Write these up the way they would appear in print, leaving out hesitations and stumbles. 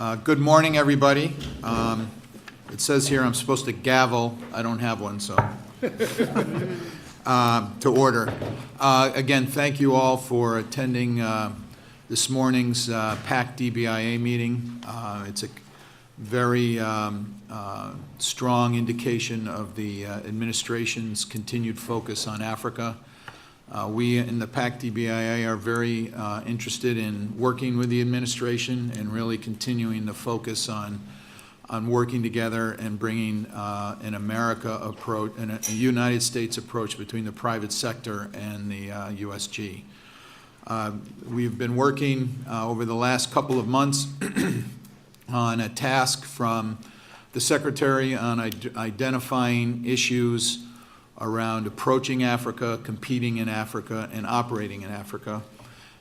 Good morning, everybody. It says here I'm supposed to gavel. I don't have one, so to order. Again, thank you all for attending this morning's PAC DBIA meeting. It's a very strong indication of the administration's continued focus on Africa. We in the PAC DBIA are very interested in working with the administration and really continuing the focus on working together and bringing an America approach and a United States approach between the private sector and the USG. We've been working over the last couple of months on a task from the Secretary on identifying issues around approaching Africa, competing in Africa, and operating in Africa.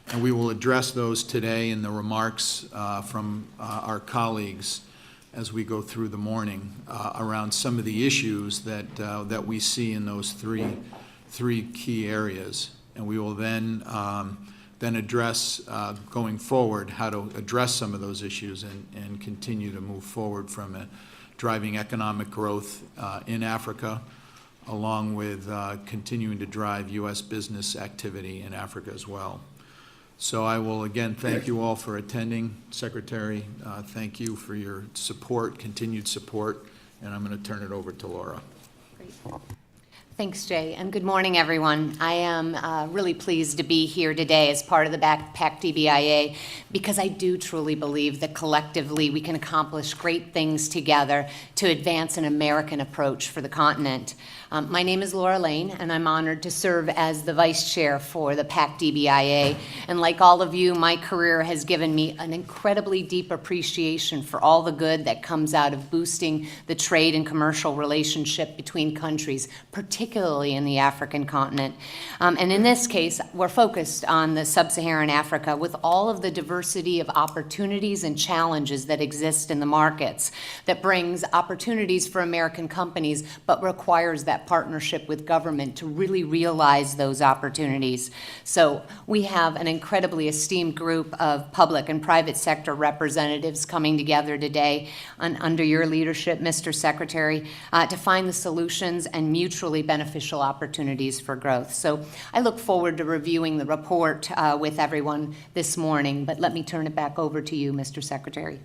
And we will address those today in the remarks from our colleagues as we go through the morning around some of the issues that we see in those three key areas. And we will then address going forward how to address some of those issues and continue to move forward from driving economic growth in Africa, along with continuing to drive U.S. business activity in Africa as well. So I will again thank you all for attending. Secretary, thank you for your support, continued support, and I'm going to turn it over to Laura. Great. Thanks, Jay, and good morning, everyone. I am really pleased to be here today as part of the PAC DBIA because I do truly believe that collectively we can accomplish great things together to advance an American approach for the continent. My name is Laura Lane, and I'm honored to serve as the Vice Chair for the PAC DBIA. And like all of you, my career has given me an incredibly deep appreciation for all the good that comes out of boosting the trade and commercial relationship between countries, particularly in the African continent. And in this case, we're focused on the sub-Saharan Africa with all of the diversity of opportunities and challenges that exist in the markets that brings opportunities for American companies, but requires that partnership with government to really realize those opportunities. So we have an incredibly esteemed group of public and private sector representatives coming together today under your leadership, Mr. Secretary, to find the solutions and mutually beneficial opportunities for growth. So I look forward to reviewing the report with everyone this morning, but let me turn it back over to you, Mr. Secretary.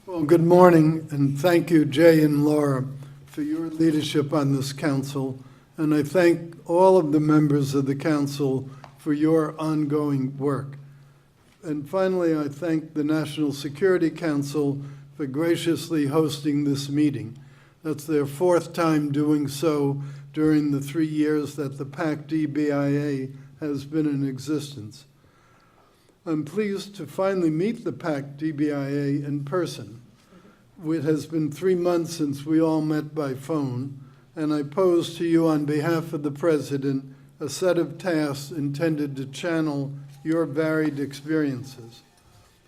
Well, good morning, and thank you, Jay and Laura, for your leadership on this council, and I thank all of the members of the council for your ongoing work. And finally, I thank the National Security Council for graciously hosting this meeting. That's their fourth time doing so during the 3 years that the PAC DBIA has been in existence. I'm pleased to finally meet the PAC DBIA in person. It has been 3 months since we all met by phone, and I pose to you on behalf of the President a set of tasks intended to channel your varied experiences.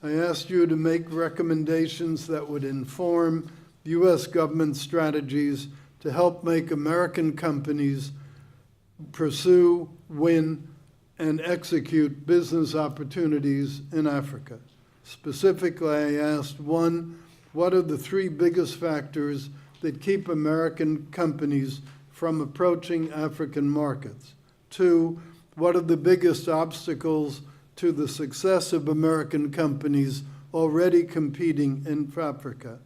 I asked you to make recommendations that would inform U.S. government strategies to help make American companies pursue, win, and execute business opportunities in Africa. Specifically, I asked, 1, what are the 3 biggest factors that keep American companies from approaching African markets? 2, what are the biggest obstacles to the success of American companies already competing in Africa?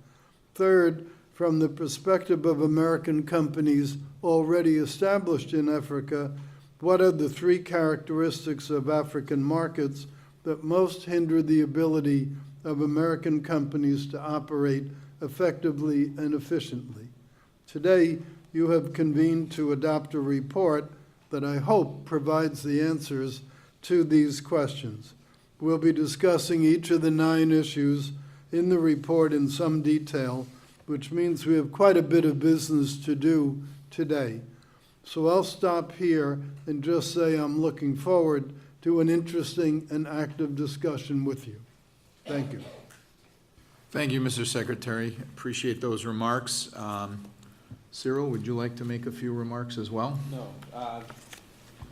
3rd, from the perspective of American companies already established in Africa, what are the 3 characteristics of African markets that most hinder the ability of American companies to operate effectively and efficiently? Today, you have convened to adopt a report that I hope provides the answers to these questions. We'll be discussing each of the 9 issues in the report in some detail, which means we have quite a bit of business to do today. So I'll stop here and just say I'm looking forward to an interesting and active discussion with you. Thank you. Thank you, Mr. Secretary. Appreciate those remarks. Cyril, would you like to make a few remarks as well? No. I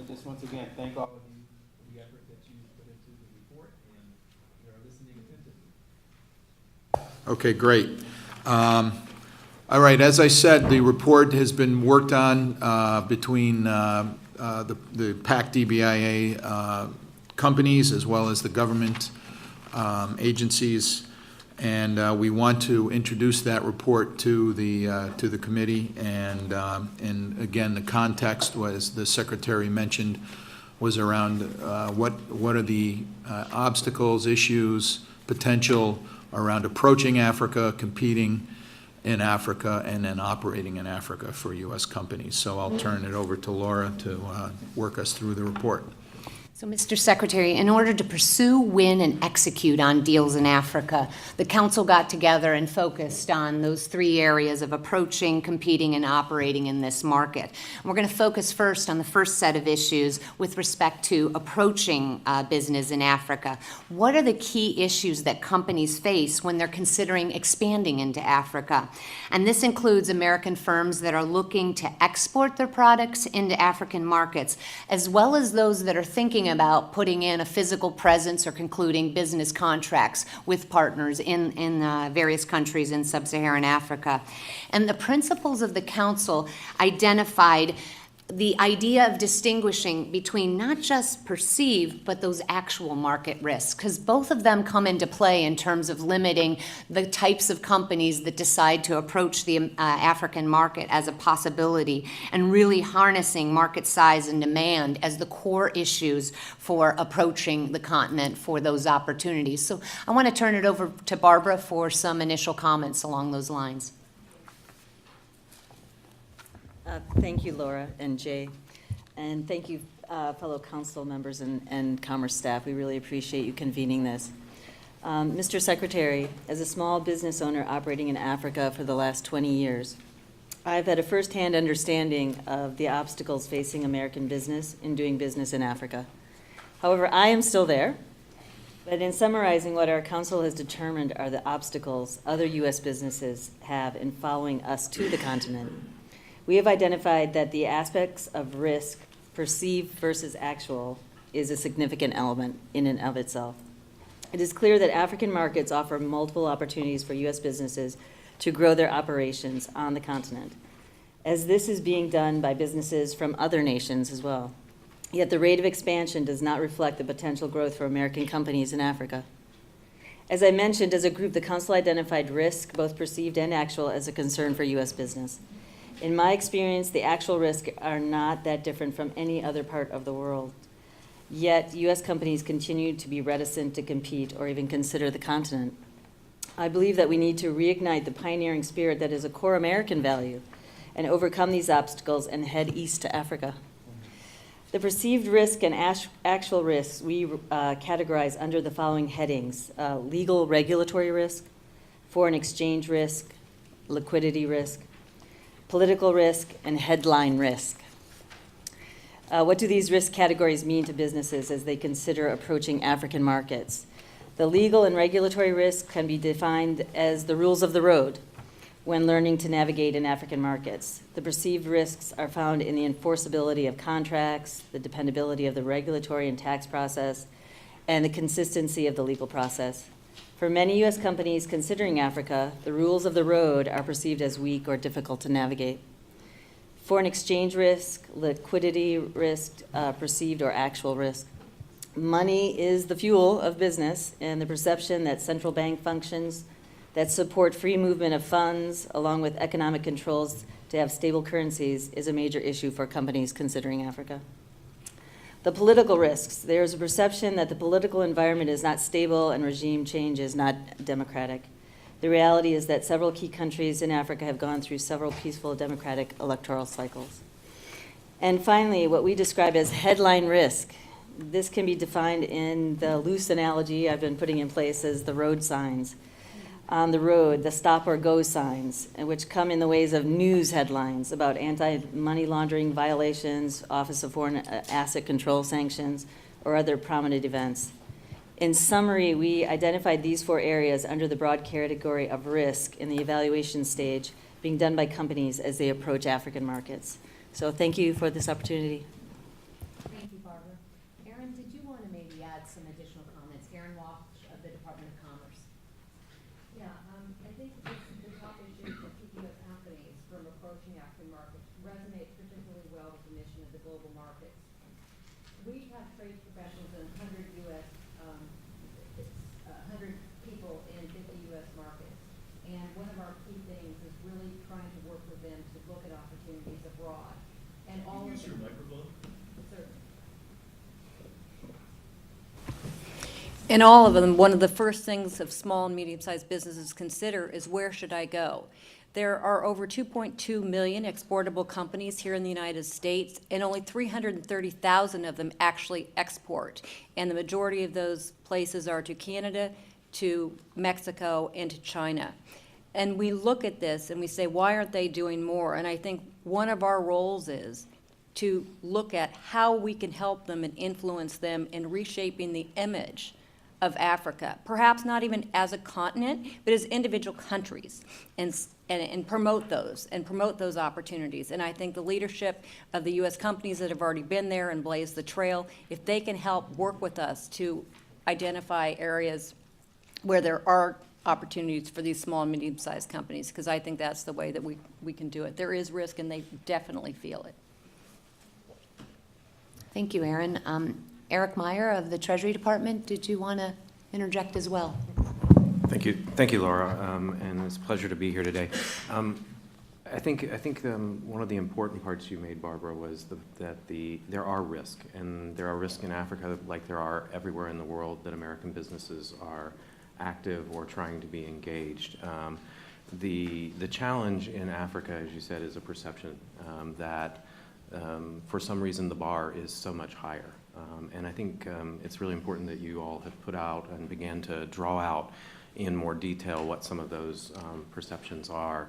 just once again thank all of you for the effort that you put into the report, and we are listening attentively. Okay, great. All right, as I said, the report has been worked on between the PAC DBIA companies as well as the government agencies, and we want to introduce that report to the committee. And again, the context was, the Secretary mentioned, was around what are the obstacles, issues, potential around approaching Africa, competing in Africa, and then operating in Africa for U.S. companies. So I'll turn it over to Laura to work us through the report. So, Mr. Secretary, in order to pursue, win, and execute on deals in Africa, the Council got together and focused on those three areas of approaching, competing, and operating in this market. And we're going to focus first on the first set of issues with respect to approaching business in Africa. What are the key issues that companies face when they're considering expanding into Africa? And this includes American firms that are looking to export their products into African markets, as well as those that are thinking about putting in a physical presence or concluding business contracts with partners in various countries in sub-Saharan Africa. And the principles of the Council identified the idea of distinguishing between not just perceived, but those actual market risks, because both of them come into play in terms of limiting the types of companies that decide to approach the African market as a possibility, and really harnessing market size and demand as the core issues for approaching the continent for those opportunities. So I want to turn it over to Barbara for some initial comments along those lines. Thank you, Laura and Jay, and thank you, fellow council members and Commerce staff. We really appreciate you convening this. Mr. Secretary, as a small business owner operating in Africa for the last 20 years, I've had a firsthand understanding of the obstacles facing American business in doing business in Africa. However, I am still there, but in summarizing what our council has determined are the obstacles other U.S. businesses have in following us to the continent, we have identified that the aspects of risk, perceived versus actual, is a significant element in and of itself. It is clear that African markets offer multiple opportunities for U.S. businesses to grow their operations on the continent, as this is being done by businesses from other nations as well. Yet the rate of expansion does not reflect the potential growth for American companies in Africa. As I mentioned, as a group, the Council identified risk, both perceived and actual, as a concern for U.S. business. In my experience, the actual risks are not that different from any other part of the world. Yet, U.S. companies continue to be reticent to compete or even consider the continent. I believe that we need to reignite the pioneering spirit that is a core American value and overcome these obstacles and head east to Africa. The perceived risk and actual risks we categorize under the following headings: legal regulatory risk, foreign exchange risk, liquidity risk, political risk, and headline risk. What do these risk categories mean to businesses as they consider approaching African markets? The legal and regulatory risk can be defined as the rules of the road when learning to navigate in African markets. The perceived risks are found in the enforceability of contracts, the dependability of the regulatory and tax process, and the consistency of the legal process. For many U.S. companies considering Africa, the rules of the road are perceived as weak or difficult to navigate. Foreign exchange risk, liquidity risk, perceived or actual risk. Money is the fuel of business, and the perception that central bank functions that support free movement of funds, along with economic controls to have stable currencies, is a major issue for companies considering Africa. The political risks. There's a perception that the political environment is not stable and regime change is not democratic. The reality is that several key countries in Africa have gone through several peaceful democratic electoral cycles. And finally, what we describe as headline risk. This can be defined in the loose analogy I've been putting in place as the road signs. On the road, the stop or go signs, which come in the ways of news headlines about anti-money laundering violations, Office of Foreign Asset Control sanctions, or other prominent events. In summary, we identified these four areas under the broad category of risk in the evaluation stage being done by companies as they approach African markets. So thank you for this opportunity. Thank you, Barbara. Aaron, did you want to maybe add some additional comments? Aaron Walsh of the Department of Commerce. Yeah, African markets resonates particularly well with the mission of the global markets. We have trade professionals in 100 U.S. 100 people in 50 U.S. markets, and one of our key things is really trying to work with them to look at opportunities abroad. And all Use your microphone. Certainly. In all of them, one of the first things of small and medium-sized businesses consider is, where should I go? There are over 2.2 million exportable companies here in the United States, and only 330,000 of them actually export. And the majority of those places are to Canada, to Mexico, and to China. And we look at this and we say, why aren't they doing more? And I think one of our roles is to look at how we can help them and influence them in reshaping the image of Africa, perhaps not even as a continent, but as individual countries, and promote those opportunities. And I think the leadership of the U.S. companies that have already been there and blazed the trail, if they can help work with us to identify areas where there are opportunities for these small and medium-sized companies, because I think that's the way that we can do it. There is risk, and they definitely feel it. Thank you, Erin. Eric Meyer of the Treasury Department, did you want to interject as well? Thank you, Laura, and it's a pleasure to be here today. I think one of the important parts you made, Barbara, was that there are risks, and there are risks in Africa like there are everywhere in the world that American businesses are active or trying to be engaged. The challenge in Africa, as you said, is a perception that for some reason the bar is so much higher. And I think it's really important that you all have put out and began to draw out in more detail what some of those perceptions are,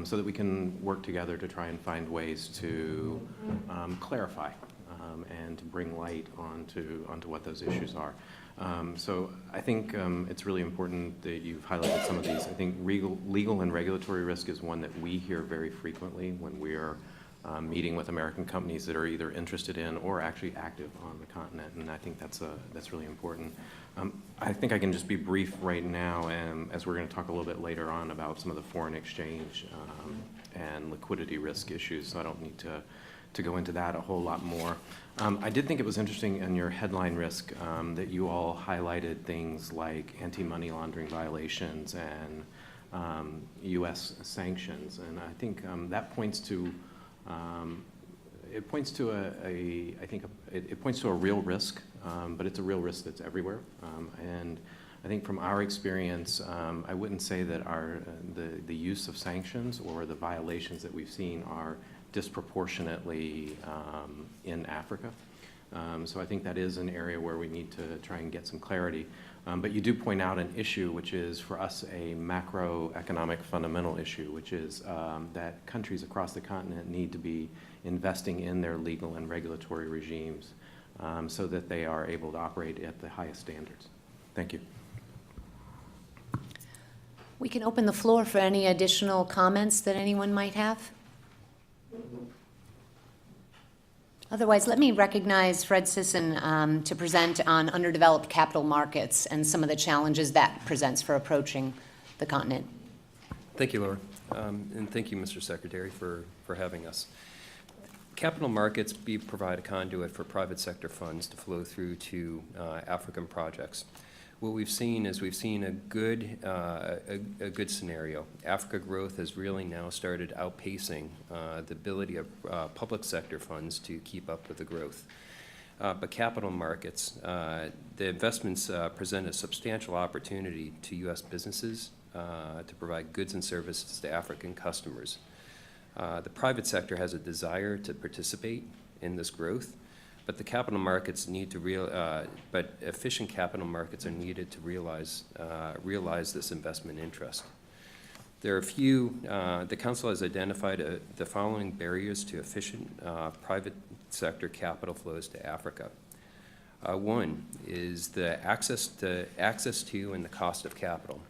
so that we can work together to try and find ways to clarify and to bring light onto what those issues are. So I think it's really important that you've highlighted some of these. I think legal and regulatory risk is one that we hear very frequently when we are meeting with American companies that are either interested in or actually active on the continent, and I think that's really important. I think I can just be brief right now, as we're going to talk a little bit later on about some of the foreign exchange and liquidity risk issues, so I don't need to go into that a whole lot more. I did think it was interesting in your headline risk that you all highlighted things like anti-money laundering violations and U.S. sanctions, and I think that points to it points to a real risk, but it's a real risk that's everywhere. And I think from our experience, I wouldn't say that the use of sanctions or the violations that we've seen are disproportionately in Africa. So I think that is an area where we need to try and get some clarity. But you do point out an issue which is, for us, a macroeconomic fundamental issue, which is that countries across the continent need to be investing in their legal and regulatory regimes so that they are able to operate at the highest standards. Thank you. We can open the floor for any additional comments that anyone might have. Otherwise, let me recognize Fred Sisson to present on underdeveloped capital markets and some of the challenges that presents for approaching the continent. Thank you, Laura. And thank you, Mr. Secretary, for having us. Capital markets provide a conduit for private sector funds to flow through to African projects. What we've seen is a good scenario. Africa growth has really now started outpacing the ability of public sector funds to keep up with the growth. But capital markets, the investments present a substantial opportunity to U.S. businesses to provide goods and services to African customers. The private sector has a desire to participate in this growth, but the capital markets need to but efficient capital markets are needed to realize this investment interest. There are a few. The Council has identified the following barriers to efficient private sector capital flows to Africa. One is the access to and the cost of capital.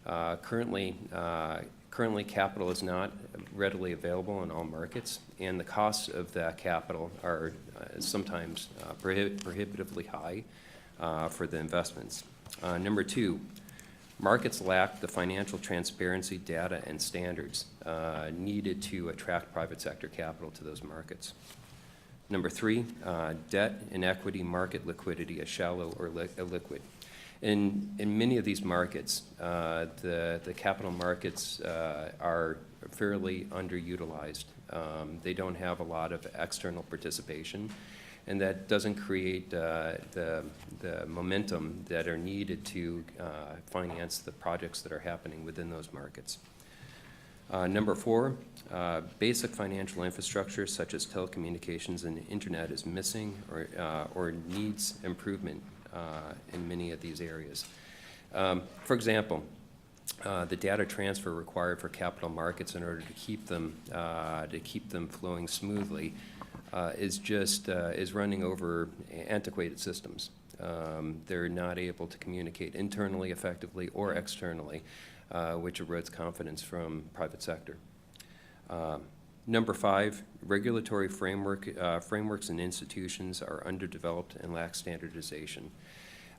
Currently, capital is not readily available in all markets, and the costs of that capital are sometimes prohibitively high for the investments. Number two, Markets lack the financial transparency, data, and standards needed to attract private sector capital to those markets. Number 3, debt and equity market liquidity is shallow or illiquid. In many of these markets, the capital markets are fairly underutilized. They don't have a lot of external participation, and that doesn't create the momentum that are needed to finance the projects that are happening within those markets. Number 4, basic financial infrastructure such as telecommunications and internet is missing or needs improvement in many of these areas. For example, the data transfer required for capital markets in order to keep them flowing smoothly is running over antiquated systems. They're not able to communicate internally effectively or externally, which erodes confidence from private sector. Number 5, regulatory frameworks and institutions are underdeveloped and lack standardization.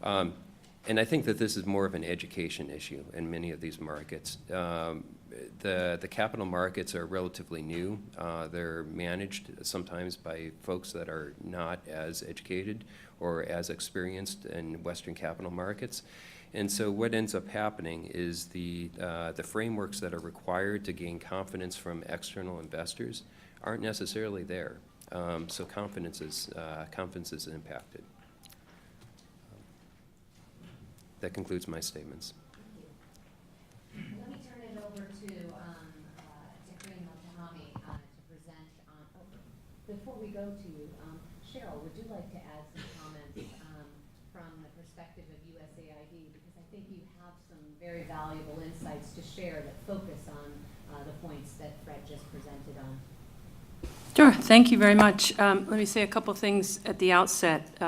And I think that this is more of an education issue in many of these markets. The capital markets are relatively new. They're managed sometimes by folks that are not as educated or as experienced in Western capital markets. And so what ends up happening is the frameworks that are required to gain confidence from external investors aren't necessarily there. So confidence is impacted. That concludes my statements. Let me turn it over to Kareem Mohtahami to present on. Before we go to you, Cheryl, would you like to add some comments from the perspective of USAID? Because I think you have some very valuable insights to share that focus on the points that Fred just presented on. Sure, thank you very much. Let me say a couple things at the outset.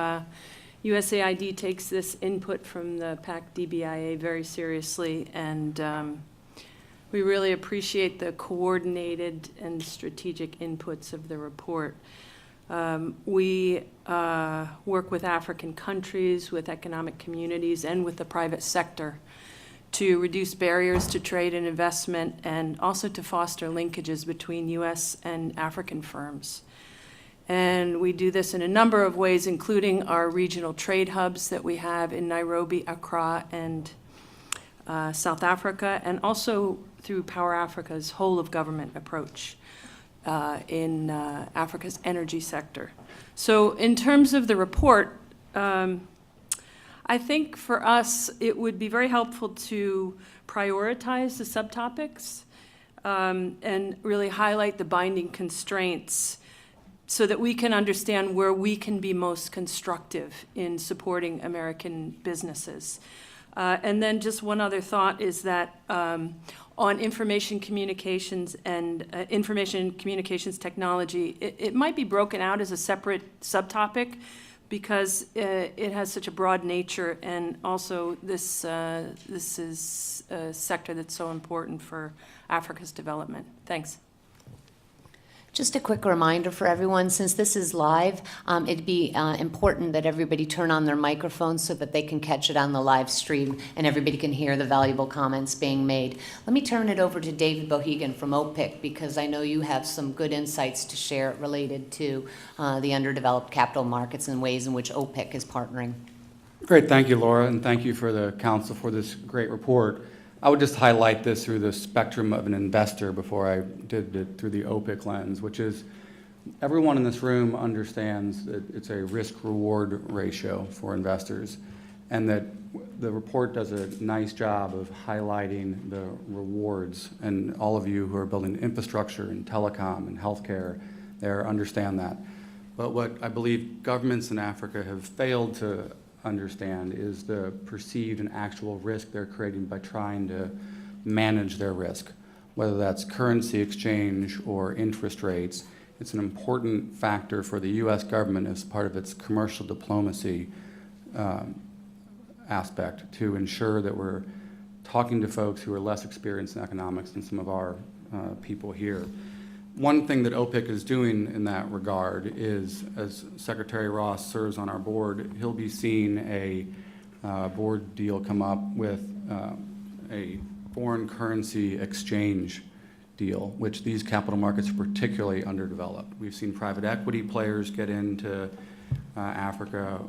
USAID takes this input from the PAC-DBIA very seriously, and we really appreciate the coordinated and strategic inputs of the report. We work with African countries, with economic communities, and with the private sector to reduce barriers to trade and investment, and also to foster linkages between U.S. and African firms. And we do this in a number of ways, including our regional trade hubs that we have in Nairobi, Accra, and South Africa, and also through Power Africa's whole-of-government approach in Africa's energy sector. So in terms of the report, I think for us it would be very helpful to prioritize the subtopics and really highlight the binding constraints so that we can understand where we can be most constructive in supporting American businesses. And then just one other thought is that on information communications and information communications technology, it might be broken out as a separate subtopic because it has such a broad nature, and also this is a sector that's so important for Africa's development. Thanks. Just a quick reminder for everyone, since this is live, it'd be important that everybody turn on their microphones so that they can catch it on the live stream and everybody can hear the valuable comments being made. Let me turn it over to David Bohegan from OPIC, because I know you have some good insights to share related to the underdeveloped capital markets and ways in which OPIC is partnering. Great, thank you, Laura, and thank you for the council for this great report. I would just highlight this through the spectrum of an investor before I did it through the OPIC lens, which is everyone in this room understands that it's a risk-reward ratio for investors, and that the report does a nice job of highlighting the rewards, and all of you who are building infrastructure in telecom and healthcare there understand that. But what I believe governments in Africa have failed to understand is the perceived and actual risk they're creating by trying to manage their risk, whether that's currency exchange or interest rates. It's an important factor for the U.S. government as part of its commercial diplomacy aspect to ensure that we're talking to folks who are less experienced in economics than some of our people here. One thing that OPIC is doing in that regard is, as Secretary Ross serves on our board, he'll be seeing a board deal come up with a foreign currency exchange deal, which these capital markets are particularly underdeveloped. We've seen private equity players get into Africa.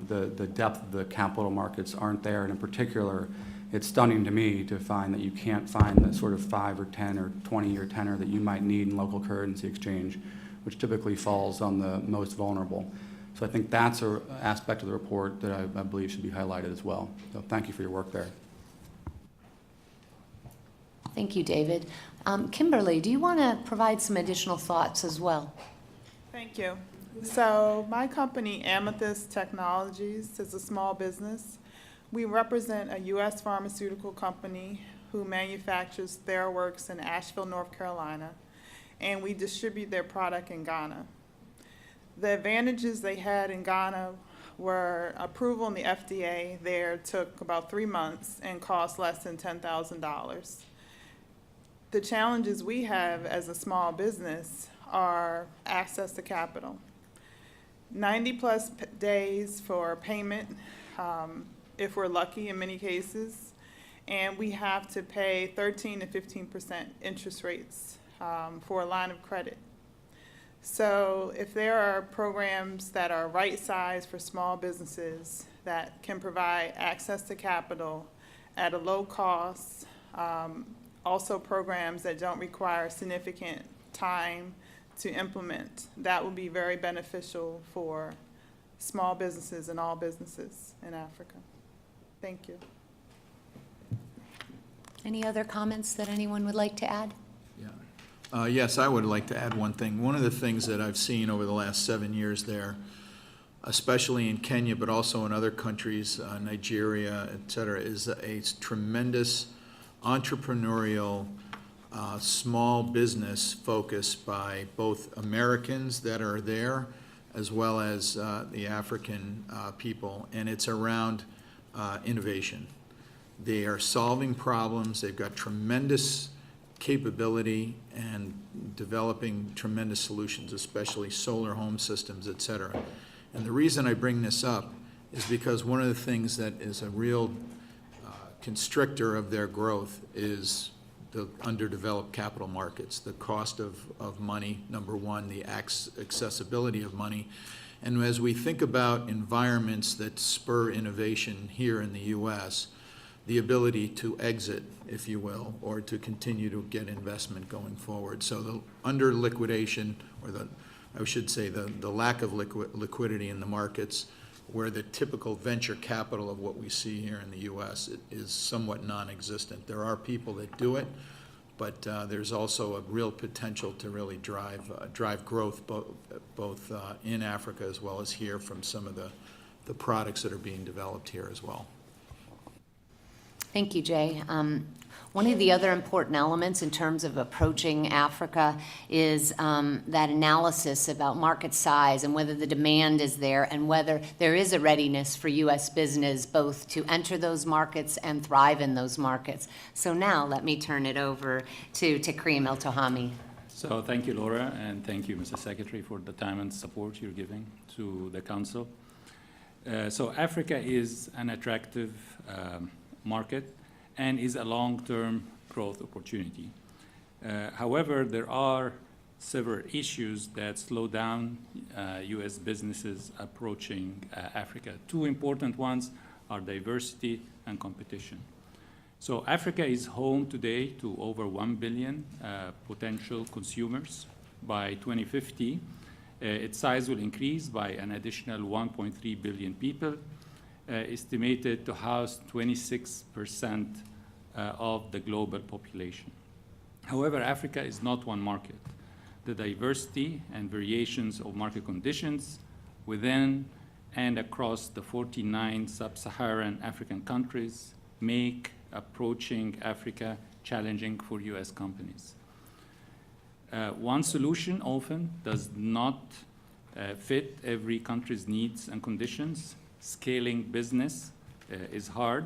The depth of the capital markets aren't there, and in particular, it's stunning to me to find that you can't find the sort of 5 or 10 or 20-year tenor that you might need in local currency exchange, which typically falls on the most vulnerable. So I think that's an aspect of the report that I believe should be highlighted as well. So thank you for your work there. Thank you, David. Kimberly, do you want to provide some additional thoughts as well? Thank you. So my company, Amethyst Technologies, is a small business. We represent a U.S. pharmaceutical company who manufactures TheraWorks in Asheville, North Carolina, and we distribute their product in Ghana. The advantages they had in Ghana were approval in the FDA there took about 3 months and cost less than $10,000. The challenges we have as a small business are access to capital. 90-plus days for payment, if we're lucky in many cases, and we have to pay 13 to 15% interest rates for a line of credit. So if there are programs that are right-sized for small businesses that can provide access to capital at a low cost, also programs that don't require significant time to implement, that would be very beneficial for small businesses and all businesses in Africa. Thank you. Any other comments that anyone would like to add? Yes, I would like to add one thing. One of the things that I've seen over the last 7 years there, especially in Kenya, but also in other countries, Nigeria, et cetera, is a tremendous entrepreneurial small business focus by both Americans that are there as well as the African people, and it's around innovation. They are solving problems. They've got tremendous capability and developing tremendous solutions, especially solar home systems, et cetera. And the reason I bring this up is because one of the things that is a real constrictor of their growth is the underdeveloped capital markets, the cost of money, number one, the accessibility of money. And as we think about environments that spur innovation here in the U.S., the ability to exit, if you will, or to continue to get investment going forward. So the under liquidation, or I should say the lack of liquidity in the markets, where the typical venture capital of what we see here in the U.S. is somewhat non-existent. There are people that do it, but there's also a real potential to really drive growth both in Africa as well as here from some of the products that are being developed here as well. Thank you, Jay. One of the other important elements in terms of approaching Africa is that analysis about market size and whether the demand is there and whether there is a readiness for U.S. business both to enter those markets and thrive in those markets. So now let me turn it over to Karim El-Tohami. So thank you, Laura, and thank you, Mr. Secretary, for the time and support you're giving to the Council. So Africa is an attractive market and is a long-term growth opportunity. However, there are several issues that slow down U.S. businesses approaching Africa. Two important ones are diversity and competition. So Africa is home today to over 1 billion potential consumers. By 2050, its size will increase by an additional 1.3 billion people, estimated to house 26% of the global population. However, Africa is not one market. The diversity and variations of market conditions within and across the 49 sub-Saharan African countries make approaching Africa challenging for U.S. companies. One solution often does not fit every country's needs and conditions. Scaling business is hard,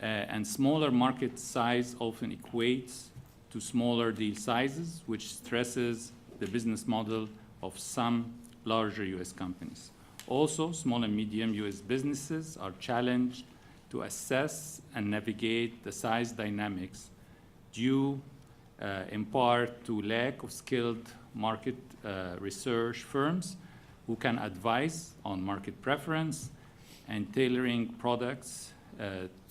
and smaller market size often equates to smaller deal sizes, which stresses the business model of some larger U.S. companies. Also, small and medium U.S. businesses are challenged to to assess and navigate the size dynamics due in part to lack of skilled market research firms who can advise on market preference and tailoring products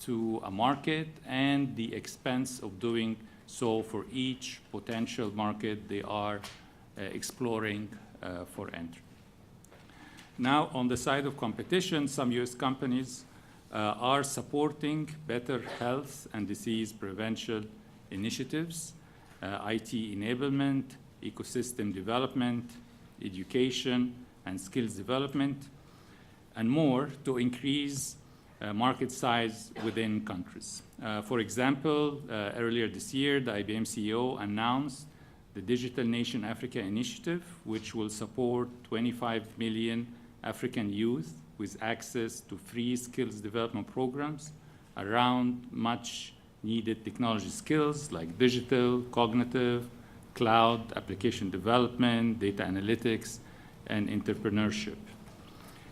to a market, and the expense of doing so for each potential market they are exploring for entry. Now, on the side of competition, some U.S. companies are supporting better health and disease prevention initiatives, IT enablement, ecosystem development, education, and skills development, and more to increase market size within countries. For example, earlier this year, the IBM CEO announced the Digital Nation Africa Initiative, which will support 25 million African youth with access to free skills development programs around much needed technology skills like digital, cognitive, cloud, application development, data analytics, and entrepreneurship.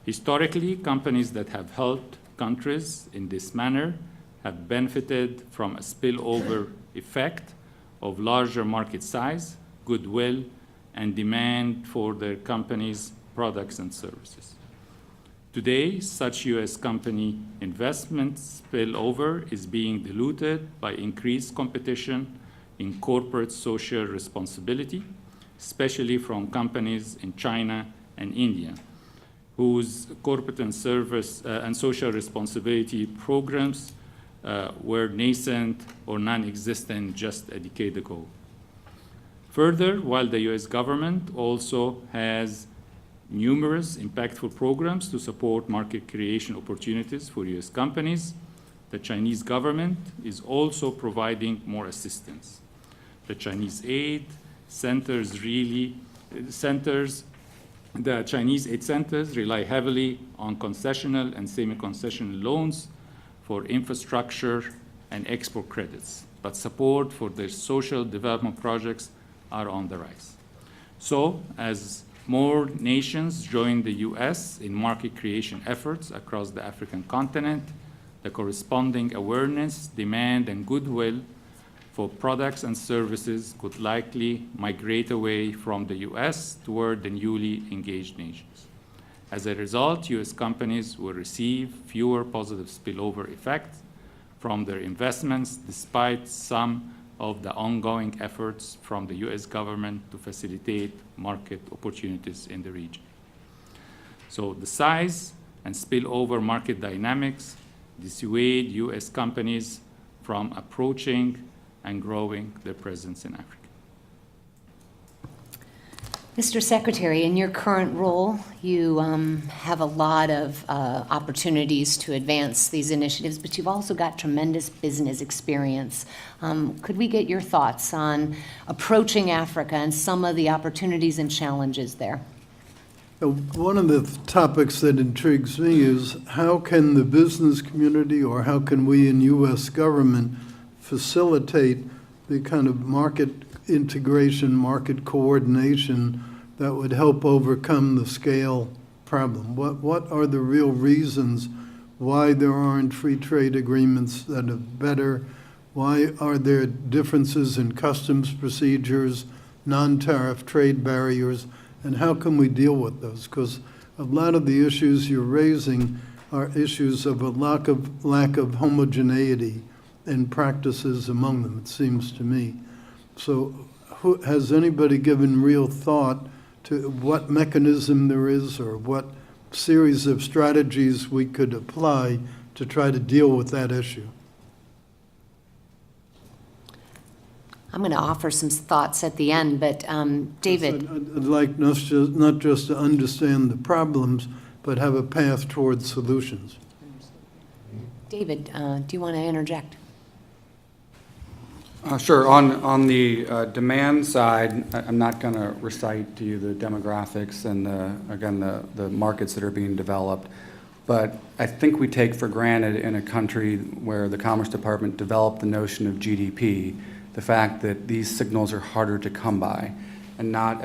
Historically, companies that have helped countries in this manner have benefited from a spillover effect of larger market size, goodwill, and demand for their companies' products and services. Today, such U.S. company investment spillover is being diluted by increased competition in corporate social responsibility, especially from companies in China and India, whose corporate and service and social responsibility programs were nascent or non-existent just a decade ago. Further, while the U.S. government also has numerous impactful programs to support market creation opportunities for U.S. companies, the Chinese government is also providing more assistance. The Chinese aid centers the Chinese aid centers rely heavily on concessional and semi-concessional loans for infrastructure and export credits, but support for their social development projects are on the rise. So, as more nations join the U.S. in market creation efforts across the African continent, the corresponding awareness, demand, and goodwill for products and services could likely migrate away from the U.S. toward the newly engaged nations. As a result, U.S. companies will receive fewer positive spillover effects from their investments, despite some of the ongoing efforts from the U.S. government to facilitate market opportunities in the region. So the size and spillover market dynamics dissuade U.S. companies from approaching and growing their presence in Africa. Mr. Secretary, in your current role, you have a lot of opportunities to advance these initiatives, but you've also got tremendous business experience. Could we get your thoughts on approaching Africa and some of the opportunities and challenges there? One of the topics that intrigues me is how can the business community, or how can we in U.S. government facilitate the kind of market integration, market coordination that would help overcome the scale problem? What are the real reasons why there aren't free trade agreements that are better? Why are there differences in customs procedures, non-tariff trade barriers, and how can we deal with those? Because a lot of the issues you're raising are issues of a lack of homogeneity in practices among them, it seems to me. So has anybody given real thought to what mechanism there is, or what series of strategies we could apply to try to deal with that issue? I'm going to offer some thoughts at the end, but David. I'd like not just to understand the problems, but have a path towards solutions. David, do you want to interject? Sure. On the demand side, I'm not going to recite to you the demographics and, the markets that are being developed. But I think we take for granted in a country where the Commerce Department developed the notion of GDP, the fact that these signals are harder to come by. and not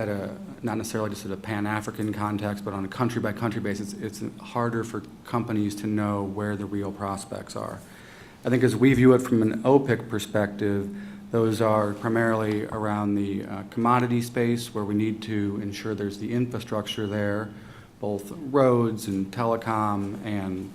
necessarily just at a Pan-African context, but on a country-by-country basis, it's harder for companies to know where the real prospects are. I think as we view it from an OPIC perspective, those are primarily around the commodity space, where we need to ensure there's the infrastructure there, both roads and telecom and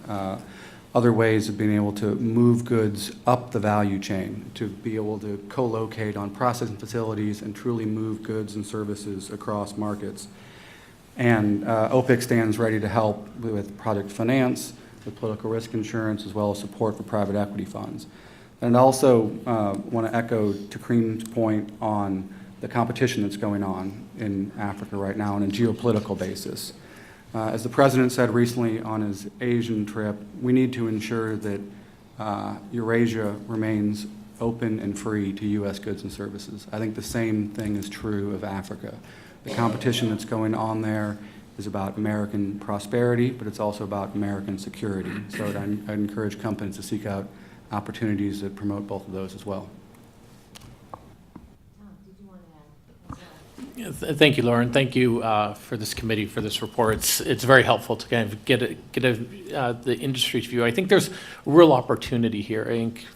other ways of being able to move goods up the value chain, to be able to co-locate on processing facilities and truly move goods and services across markets. And OPIC stands ready to help with project finance, with political risk insurance, as well as support for private equity funds. And I also want to echo Takreem's point on the competition that's going on in Africa right now on a geopolitical basis. As the President said recently on his Asian trip, we need to ensure that Eurasia remains open and free to U.S. goods and services. I think the same thing is true of Africa. The competition that's going on there is about American prosperity, but it's also about American security. So I'd encourage companies to seek out opportunities that promote both of those as well. Thank you, Lauren. Thank you for this committee, for this report. It's very helpful to kind of get the industry's view. I think there's real opportunity here. I think,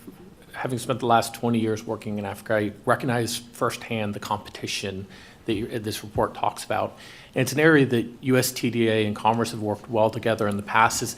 having spent the last 20 years working in Africa, I recognize firsthand the competition that this report talks about. And it's an area that USTDA and Commerce have worked well together in the past, is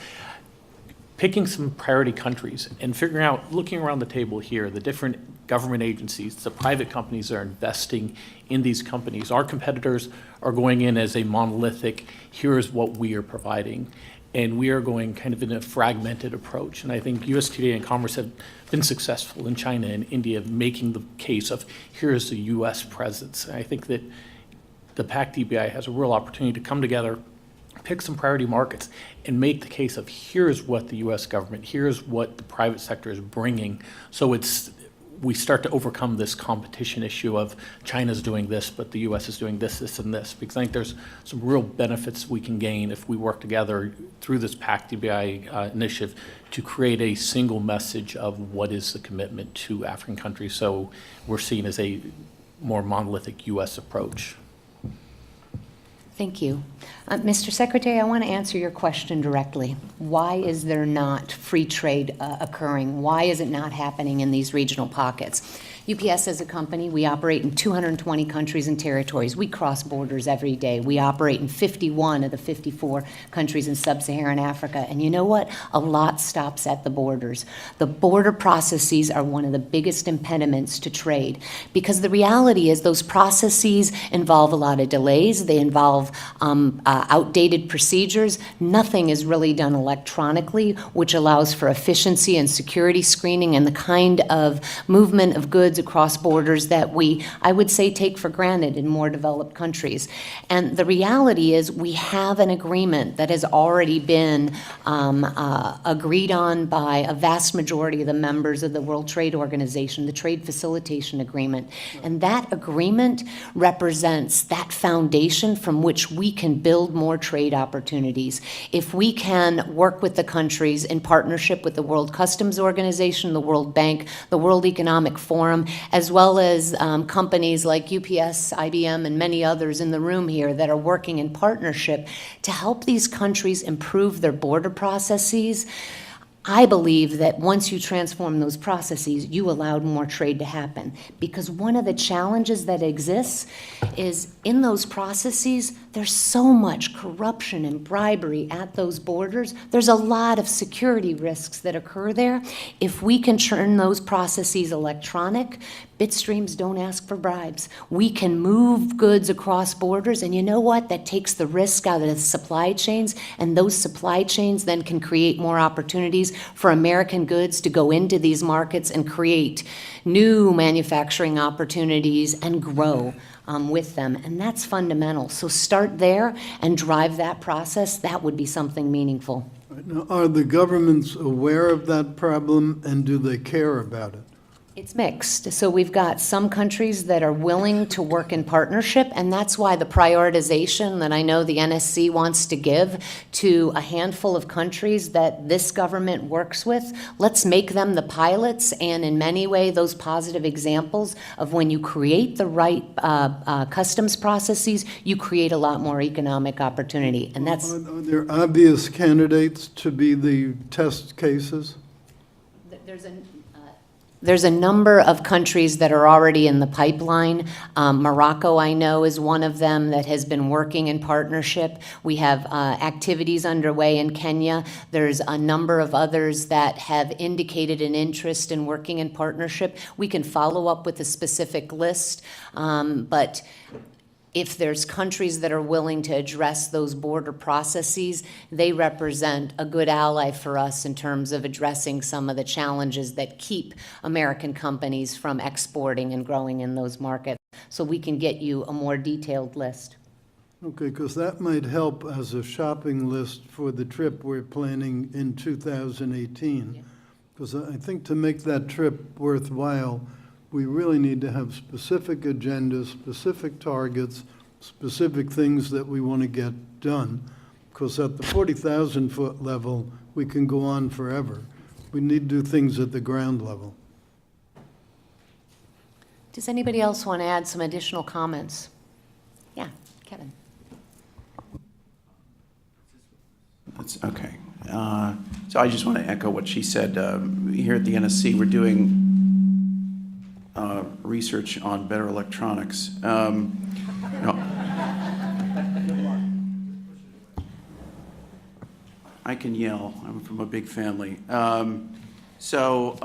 picking some priority countries and figuring out, looking around the table here, the different government agencies, the private companies that are investing in these companies. Our competitors are going in as a monolithic, here's what we are providing. And we are going kind of in a fragmented approach. And I think USTDA and Commerce have been successful in China and India making the case of here's the US presence. And I think that the PAC-DBI has a real opportunity to come together, pick some priority markets, and make the case of here's what the US government, here's what the private sector is bringing. So we start to overcome this competition issue of China's doing this, but the US is doing this, this, and this. Because I think there's some real benefits we can gain if we work together through this PAC-DBI initiative to create a single message of what is the commitment to African countries. So we're seen as a more monolithic US approach. Thank you. Mr. Secretary, I want to answer your question directly. Why is there not free trade occurring? Why is it not happening in these regional pockets? UPS as a company, we operate in 220 countries and territories. We cross borders every day. We operate in 51 of the 54 countries in sub-Saharan Africa. And you know what? A lot stops at the borders. The border processes are one of the biggest impediments to trade, because the reality is those processes involve a lot of delays. They involve outdated procedures. Nothing is really done electronically, which allows for efficiency and security screening and the kind of movement of goods across borders that I would say, take for granted in more developed countries. And the reality is we have an agreement that has already been agreed on by a vast majority of the members of the World Trade Organization, the Trade Facilitation Agreement. And that agreement represents that foundation from which we can build more trade opportunities. If we can work with the countries in partnership with the World Customs Organization, the World Bank, the World Economic Forum, as well as companies like UPS, IBM, and many others in the room here that are working in partnership to help these countries improve their border processes, I believe that once you transform those processes, you allowed more trade to happen. Because one of the challenges that exists is in those processes, there's so much corruption and bribery at those borders. There's a lot of security risks that occur there. If we can turn those processes electronic, bitstreams don't ask for bribes. We can move goods across borders, and you know what? That takes the risk out of the supply chains, and those supply chains then can create more opportunities for American goods to go into these markets and create new manufacturing opportunities and grow with them. And that's fundamental. So start there and drive that process. That would be something meaningful. Now, are the governments aware of that problem, and do they care about it? It's mixed. So we've got some countries that are willing to work in partnership, and that's why the prioritization that I know the NSC wants to give to a handful of countries that this government works with, let's make them the pilots, and in many ways, those positive examples of when you create the right customs processes, you create a lot more economic opportunity, and that's... Are there obvious candidates to be the test cases? There's a number of countries that are already in the pipeline. Morocco, I know, is one of them that has been working in partnership. We have activities underway in Kenya. There's a number of others that have indicated an interest in working in partnership. We can follow up with a specific list, but if there's countries that are willing to address those border processes, they represent a good ally for us in terms of addressing some of the challenges that keep American companies from exporting and growing in those markets. So we can get you a more detailed list. Okay, because that might help as a shopping list for the trip we're planning in 2018. Because I think to make that trip worthwhile, we really need to have specific agendas, specific targets, specific things that we want to get done. Because at the 40,000-foot level, we can go on forever. We need to do things at the ground level. Does anybody else want to add some additional comments? Yeah, Kevin. That's okay. So I just want to echo what she said. Here at the NSC, we're doing research on better electronics. No. I can yell. I'm from a big family. So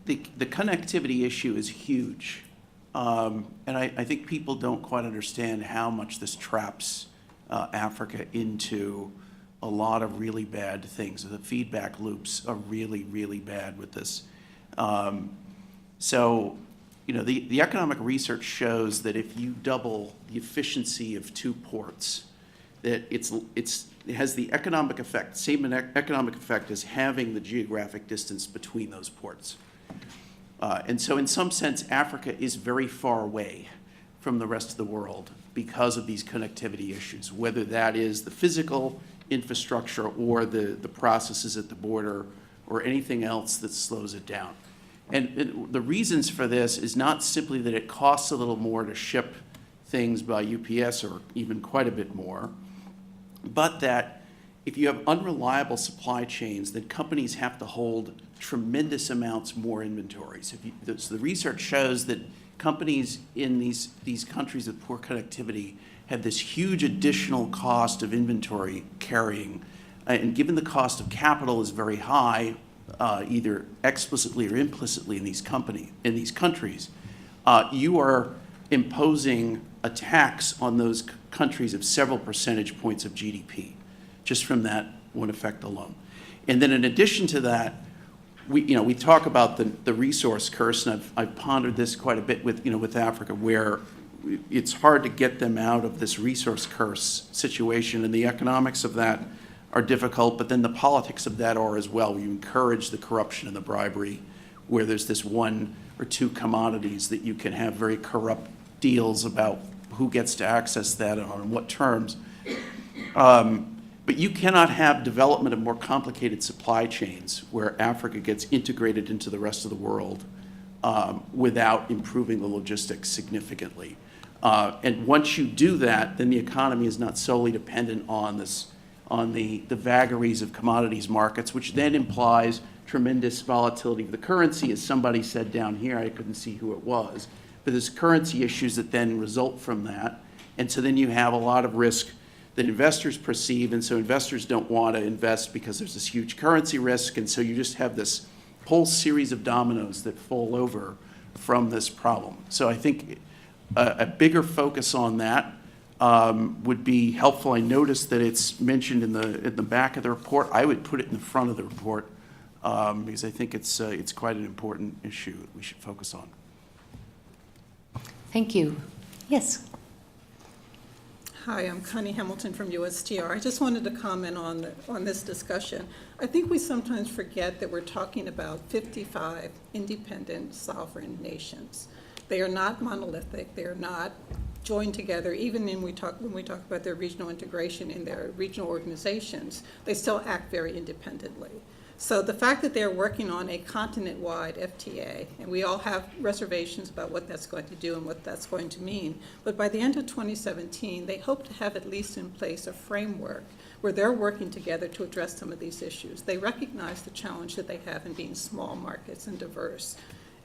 the connectivity issue is huge. And I think people don't quite understand how much this traps Africa into a lot of really bad things. The feedback loops are really, really bad with this. So, you know, the economic research shows that if you double the efficiency of 2 ports, that it has the economic effect, same economic effect as having the geographic distance between those ports. And so in some sense, Africa is very far away from the rest of the world because of these connectivity issues, whether that is the physical infrastructure or the processes at the border or anything else that slows it down. And the reasons for this is not simply that it costs a little more to ship things by UPS or even quite a bit more, but that if you have unreliable supply chains, then companies have to hold tremendous amounts more inventories. So the research shows that companies in these countries with poor connectivity have this huge additional cost of inventory carrying. And given the cost of capital is very high, either explicitly or implicitly in these countries, you are imposing a tax on those countries of several percentage points of GDP, just from that one effect alone. And then in addition to that, we talk about the resource curse, and I've pondered this quite a bit with Africa, where it's hard to get them out of this resource curse situation, and the economics of that are difficult, but then the politics of that are as well. You encourage the corruption and the bribery, where there's this 1 or 2 commodities that you can have very corrupt deals about who gets to access that and on what terms. But you cannot have development of more complicated supply chains where Africa gets integrated into the rest of the world without improving the logistics significantly. And once you do that, then the economy is not solely dependent on the vagaries of commodities markets, which then implies tremendous volatility of the currency. As somebody said down here, I couldn't see who it was, but there's currency issues that then result from that. And so then you have a lot of risk that investors perceive, and so investors don't want to invest because there's this huge currency risk, and so you just have this whole series of dominoes that fall over from this problem. So I think a bigger focus on that would be helpful. I noticed that it's mentioned in the back of the report. I would put it in the front of the report because I think it's quite an important issue that we should focus on. Thank you. Yes. Hi, I'm Connie Hamilton from USTR. I just wanted to comment on this discussion. I think we sometimes forget that we're talking about 55 independent sovereign nations. They are not monolithic. They are not joined together. Even when we talk about their regional integration in their regional organizations, they still act very independently. So the fact that they're working on a continent-wide FTA, and we all have reservations about what that's going to do and what that's going to mean, but by the end of 2017, they hope to have at least in place a framework where they're working together to address some of these issues. They recognize the challenge that they have in being small markets and diverse.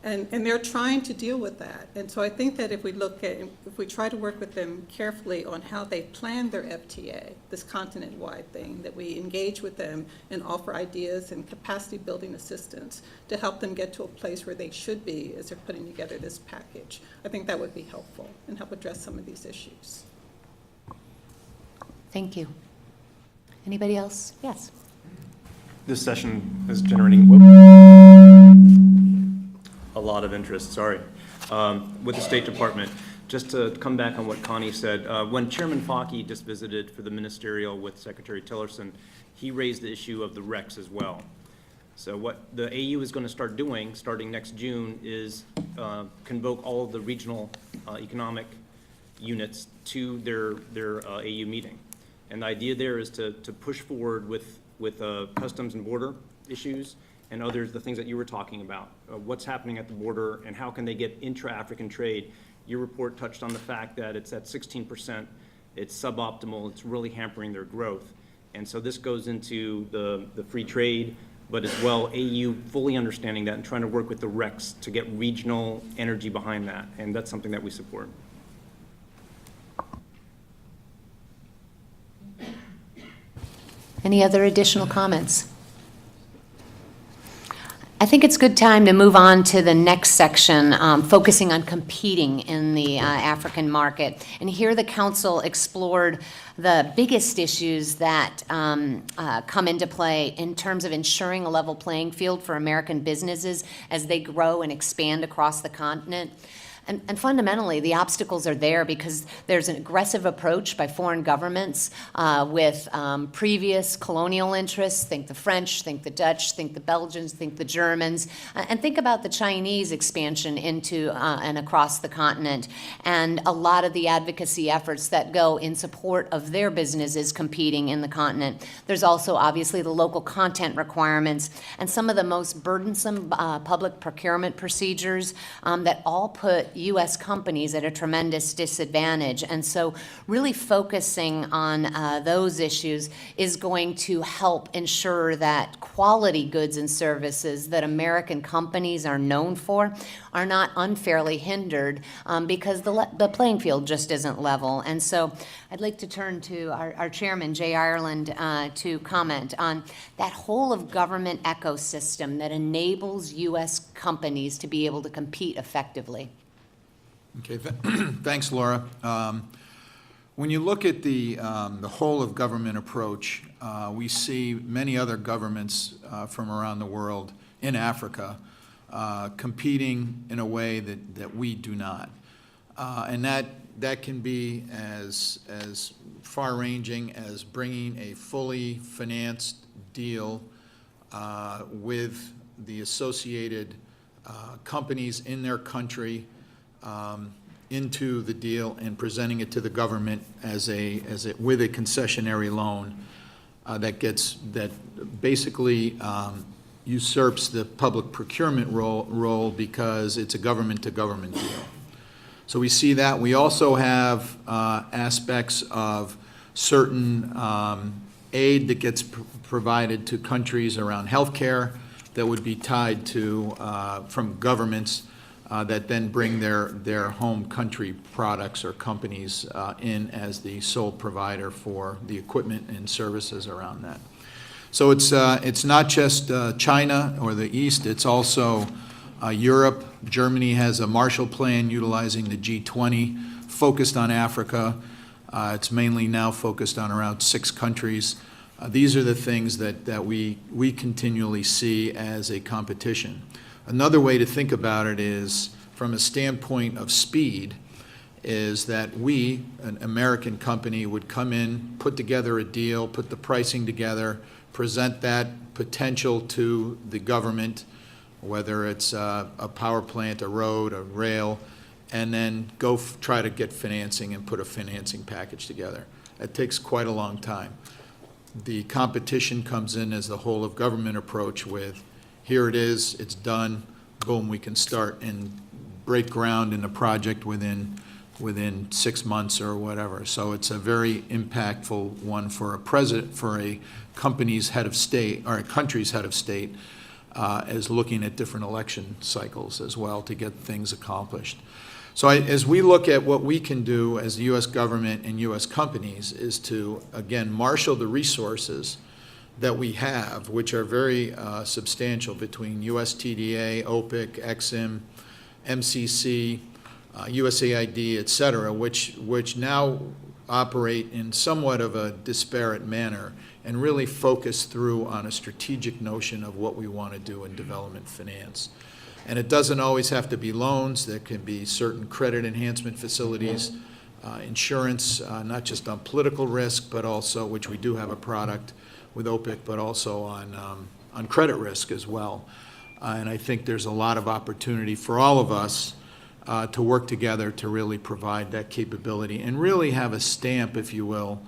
And they're trying to deal with that. And so I think that if we try to work with them carefully on how they plan their FTA, this continent-wide thing, that we engage with them and offer ideas and capacity building assistance to help them get to a place where they should be as they're putting together this package, I think that would be helpful and help address some of these issues. Thank you. Anybody else? Yes. This session is generating a lot of interest, sorry, with the State Department. Just to come back on what Connie said, when Chairman Fauci just visited for the ministerial with Secretary Tillerson, he raised the issue of the RECs as well. So what the AU is going to start doing, starting next June, is convoke all of the regional economic units to their AU meeting. And the idea there is to push forward with customs and border issues, and others, the things that you were talking about, what's happening at the border and how can they get intra-African trade. Your report touched on the fact that it's at 16%, it's suboptimal, it's really hampering their growth. And so this goes into the free trade, but as well AU fully understanding that and trying to work with the RECs to get regional energy behind that. And that's something that we support. Any other additional comments? I think it's a good time to move on to the next section, focusing on competing in the African market. And here the Council explored the biggest issues that come into play in terms of ensuring a level playing field for American businesses as they grow and expand across the continent. And fundamentally, the obstacles are there because there's an aggressive approach by foreign governments with previous colonial interests. Think the French, think the Dutch, think the Belgians, think the Germans, and think about the Chinese expansion into and across the continent, and a lot of the advocacy efforts that go in support of their businesses competing in the continent. There's also obviously the local content requirements and some of the most burdensome public procurement procedures that all put U.S. companies at a tremendous disadvantage. And so really focusing on those issues is going to help ensure that quality goods and services that American companies are known for are not unfairly hindered because the playing field just isn't level. And so I'd like to turn to our chairman, Jay Ireland, to comment on that whole of government ecosystem that enables U.S. companies to be able to compete effectively. Okay, thanks, Laura. When you look at the whole of government approach, we see many other governments from around the world in Africa competing in a way that we do not. And that can be as far-ranging as bringing a fully financed deal with the associated companies in their country into the deal and presenting it to the government with a concessionary loan that basically usurps the public procurement role because it's a government-to-government deal. So we see that. We also have aspects of certain aid that gets provided to countries around healthcare that would be tied to from governments that then bring their home country products or companies in as the sole provider for the equipment and services around that. So it's not just China or the East, it's also Europe. Germany has a Marshall Plan utilizing the G20, focused on Africa. It's mainly now focused on around 6 countries. These are the things that we continually see as a competition. Another way to think about it is from a standpoint of speed. is that we, an American company, would come in, put together a deal, put the pricing together, present that potential to the government, whether it's a power plant, a road, a rail, and then go try to get financing and put a financing package together. It takes quite a long time. The competition comes in as the whole of government approach with, here it is, it's done, boom, we can start and break ground in the project within 6 months or whatever. So it's a very impactful one for a president, for a company's head of state, or a country's head of state, as looking at different election cycles as well to get things accomplished. So as we look at what we can do as the U.S. government and U.S. companies is to, again, marshal the resources that we have, which are very substantial between USTDA, OPIC, EXIM, MCC, USAID, et cetera, which now operate in somewhat of a disparate manner and really focus through on a strategic notion of what we want to do in development finance. And it doesn't always have to be loans. There can be certain credit enhancement facilities, insurance, not just on political risk, but also, which we do have a product with OPIC, but also on credit risk as well. And I think there's a lot of opportunity for all of us to work together to really provide that capability and really have a stamp, if you will,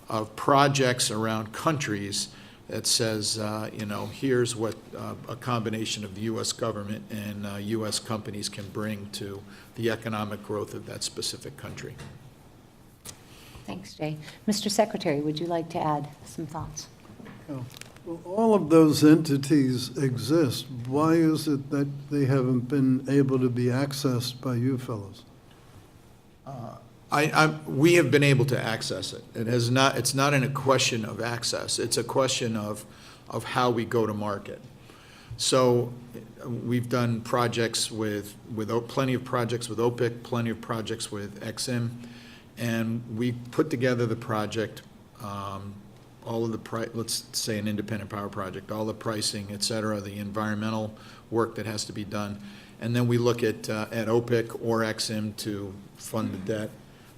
of projects around countries that says, here's what a combination of the U.S. government and U.S. companies can bring to the economic growth of that specific country. Thanks, Jay. Mr. Secretary, would you like to add some thoughts? Well, all of those entities exist. Why is it that they haven't been able to be accessed by you fellows? We have been able to access it. It's not in a question of access. It's a question of how we go to market. So we've done projects with plenty of projects with OPIC, plenty of projects with EXIM, and we put together the project, all of the let's say an independent power project, all the pricing, et cetera, the environmental work that has to be done, and then we look at OPIC or EXIM to fund the debt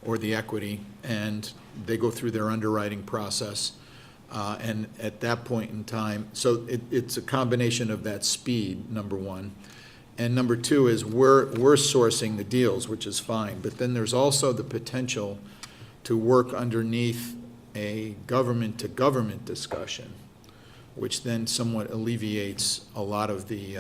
or the equity, and they go through their underwriting process. And at that point in time, so it's a combination of that speed, number one. And number two is we're sourcing the deals, which is fine. But then there's also the potential to work underneath a government-to-government discussion, which then somewhat alleviates a lot of the,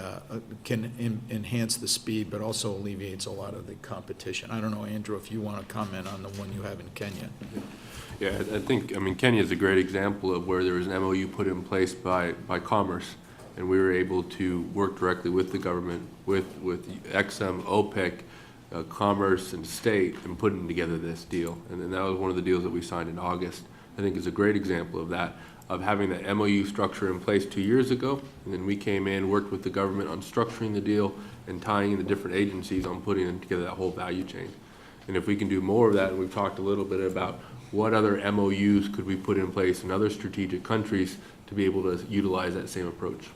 can enhance the speed, but also alleviates a lot of the competition. I don't know, Andrew, if you want to comment on the one you have in Kenya. Yeah, I think, Kenya is a great example of where there was an MOU put in place by Commerce, and we were able to work directly with the government, with EXIM, OPEC, Commerce, and State, and putting together this deal. And then that was one of the deals that we signed in August. I think is a great example of that, of having the MOU structure in place 2 years ago, and then we came in, worked with the government on structuring the deal and tying in the different agencies on putting together that whole value chain. And if we can do more of that, and we've talked a little bit about what other MOUs could we put in place in other strategic countries to be able to utilize that same approach.